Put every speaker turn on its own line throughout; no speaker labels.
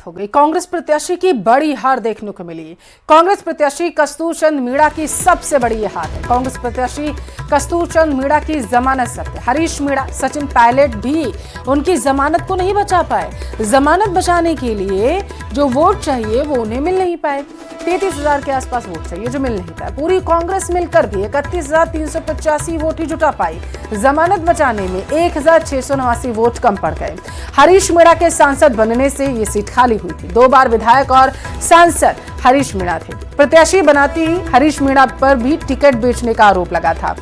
जब्त हो गई। कांग्रेस प्रत्याशी की बड़ी हार देखने को मिली। कांग्रेस प्रत्याशी कस्तूर चंद मीणा की सबसे बड़ी ये हार है। कांग्रेस प्रत्याशी कस्तूर चंद मीणा की जमानत जब्त है। हरीश मीणा, सचिन पायलट भी उनकी जमानत को नहीं बचा पाए। जमानत बचाने के लिए जो वोट चाहिए वो उन्हें मिल नहीं पाए। 33,000 के आसपास वोट चाहिए जो मिल नहीं पाए। पूरी कांग्रेस मिलकर भी 31,385 वोट ही जुटा पाई। जमानत बचाने में 1,689 वोट कम पड़ गए। हरीश मीणा के सांसद बनने से ये सीट खाली हुई थी। 2 बार विधायक और सांसद हरीश मीणा थे। प्रत्याशी बनाती ही हरीश मीणा पर भी टिकट बेचने का आरोप लगा था।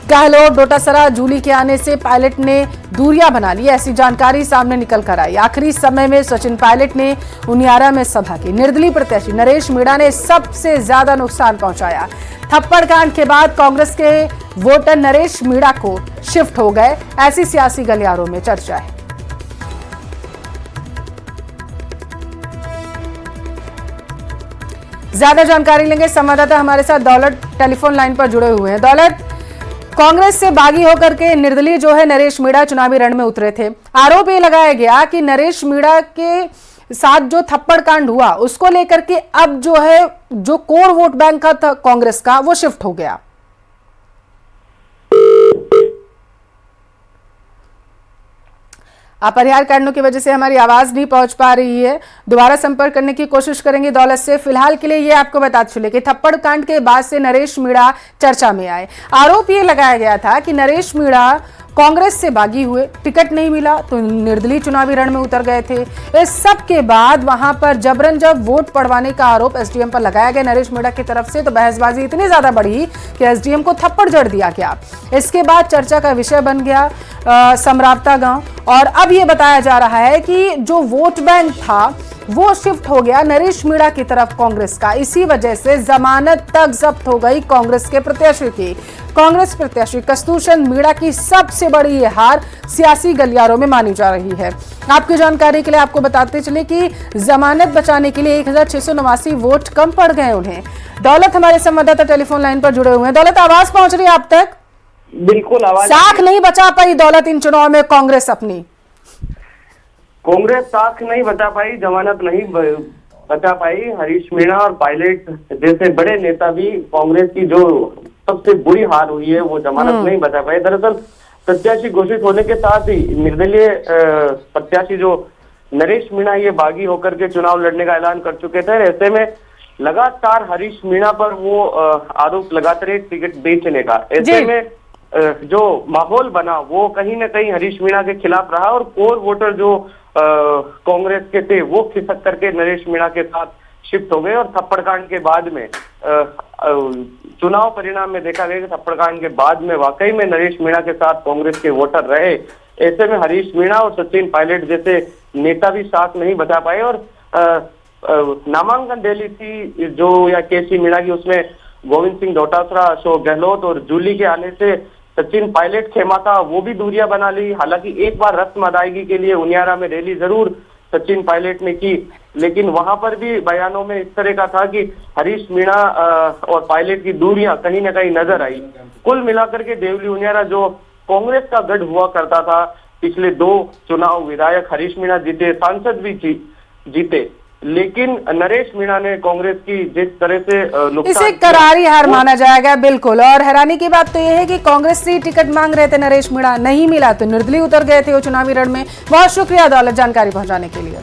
गहलोत, डोटासरा, जूली के आने से पायलट ने दूरियां बना ली, ऐसी जानकारी सामने निकल कर आई। आखिरी समय में सचिन पायलट ने उनियारा में सभा की। निर्दलीय प्रत्याशी नरेश मीणा ने सबसे ज्यादा नुकसान पहुंचाया। थप्पड़ कांड के बाद कांग्रेस के वोटर नरेश मीणा को शिफ्ट हो गए, ऐसी सियासी गलियारों में चर्चा है। ज्यादा जानकारी लेंगे, संवाददाता हमारे साथ दौलत टेलीफोन लाइन पर जुड़े हुए हैं। दौलत, कांग्रेस से बागी होकर के निर्दलीय जो है नरेश मीणा चुनावी रण में उतरे थे। आरोप ये लगाया गया कि नरेश मीणा के साथ जो थप्पड़ कांड हुआ उसको लेकर के अब जो है जो कोर वोट बैंक था कांग्रेस का वो शिफ्ट हो गया। अपरिहार्य कारणों की वजह से हमारी आवाज नहीं पहुंच पा रही है। दोबारा संपर्क करने की कोशिश करेंगे दौलत से। फिलहाल के लिए ये आपको बता चले कि थप्पड़ कांड के बाद से नरेश मीणा चर्चा में आए। आरोप ये लगाया गया था कि नरेश मीणा कांग्रेस से बागी हुए, टिकट नहीं मिला तो निर्दलीय चुनावी रण में उतर गए थे। इस सब के बाद वहां पर जबरन जब वोट पड़वाने का आरोप एसडीएम पर लगाया गया नरेश मीणा की तरफ से, तो बहसबाजी इतनी ज्यादा बढ़ी कि एसडीएम को थप्पड़ जड़ दिया गया। इसके बाद चर्चा का विषय बन गया समरावता गांव, और अब ये बताया जा रहा है कि जो वोट बैंक था वो शिफ्ट हो गया नरेश मीणा की तरफ कांग्रेस का। इसी वजह से जमानत तक जब्त हो गई कांग्रेस के प्रत्याशी की। कांग्रेस प्रत्याशी कस्तूर चंद मीणा की सबसे बड़ी ये हार सियासी गलियारों में मानी जा रही है। आपकी जानकारी के लिए आपको बताते चले कि जमानत बचाने के लिए 1,689 वोट कम पड़ गए उन्हें। दौलत हमारे संवाददाता टेलीफोन लाइन पर जुड़े हुए हैं। दौलत, आवाज पहुंच रही है आप तक?
बिल्कुल आवाज।
साख नहीं बचा पाई दौलत इन चुनाव में कांग्रेस अपनी।
कांग्रेस साख नहीं बचा पाई, जमानत नहीं बचा पाई। हरीश मीणा और पायलट जैसे बड़े नेता भी कांग्रेस की जो सबसे बुरी हार हुई है वो जमानत नहीं बचा पाए। दरअसल प्रत्याशी घोषित होने के साथ ही निर्दलीय प्रत्याशी जो नरेश मीणा ये बागी होकर के चुनाव लड़ने का ऐलान कर चुके थे। ऐसे में लगातार हरीश मीणा पर वो आरोप लगाते रहे टिकट बेचने का। ऐसे में जो माहौल बना वो कहीं ना कहीं हरीश मीणा के खिलाफ रहा, और कोर वोटर जो कांग्रेस के थे वो खिसक करके नरेश मीणा के साथ शिफ्ट हो गए। और थप्पड़ कांड के बाद में चुनाव परिणाम में देखा गया कि थप्पड़ कांड के बाद में वाकई में नरेश मीणा के साथ कांग्रेस के वोटर रहे। ऐसे में हरीश मीणा और सचिन पायलट जैसे नेता भी साथ नहीं बचा पाए, और नामांकन रैली थी जो या केसी मीणा की, उसमें गोविंद सिंह डोटासरा, अशोक गहलोत और जूली के आने से सचिन पायलट खेमा था वो भी दूरियां बना ली। हालांकि एक बार रस्म अदायगी के लिए उनियारा में रैली जरूर सचिन पायलट ने की, लेकिन वहां पर भी बयानों में इस तरह का था कि हरीश मीणा और पायलट की दूरियां कहीं ना कहीं नजर आई। कुल मिलाकर के देवली उनियारा जो कांग्रेस का गढ़ हुआ करता था, पिछले 2 चुनाव विधायक हरीश मीणा जीते, सांसद भी जीते, लेकिन नरेश मीणा ने कांग्रेस की जिस तरह से
इसे करारी हार माना जाएगा। बिल्कुल, और हैरानी की बात तो यह है कि कांग्रेस से टिकट मांग रहे थे नरेश मीणा, नहीं मिला तो निर्दलीय उतर गए थे वो चुनावी रण में। बहुत शुक्रिया दौलत जानकारी पहुंचाने के लिए।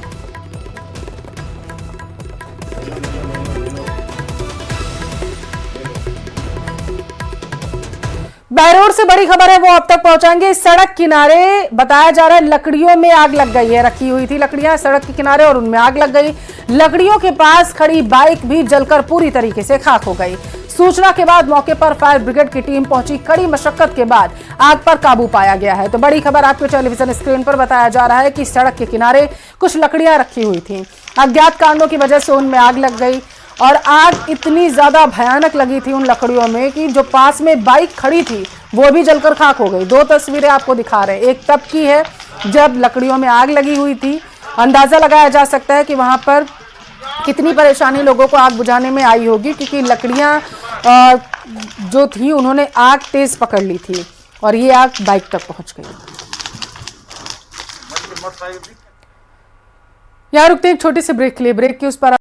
बहरोड से बड़ी खबर है वो अब तक पहुंचाएंगे। सड़क किनारे बताया जा रहा है लकड़ियों में आग लग गई है। रखी हुई थी लकड़ियां सड़क के किनारे और उनमें आग लग गई। लकड़ियों के पास खड़ी बाइक भी जलकर पूरी तरीके से खाक हो गई। सूचना के बाद मौके पर फायर ब्रिगेड की टीम पहुंची। कड़ी मशक्कत के बाद आग पर काबू पाया गया है। तो बड़ी खबर आपको टेलीविजन स्क्रीन पर बताया जा रहा है कि सड़क के किनारे कुछ लकड़ियां रखी हुई थी। अज्ञात कारणों की वजह से उनमें आग लग गई, और आग इतनी ज्यादा भयानक लगी थी उन लकड़ियों में कि जो पास में बाइक खड़ी थी वो भी जलकर खाक हो गई। 2 तस्वीरें आपको दिखा रहे हैं। एक तब की है जब लकड़ियों में आग लगी हुई थी। अंदाजा लगाया जा सकता है कि वहां पर कितनी परेशानी लोगों को आग बुझाने में आई होगी, क्योंकि लकड़ियां जो थी उन्होंने आग तेज पकड़ ली थी और ये आग बाइक तक पहुंच गई। यहाँ रुकते हैं एक छोटे से ब्रेक के लिए। ब्रेक के उस पर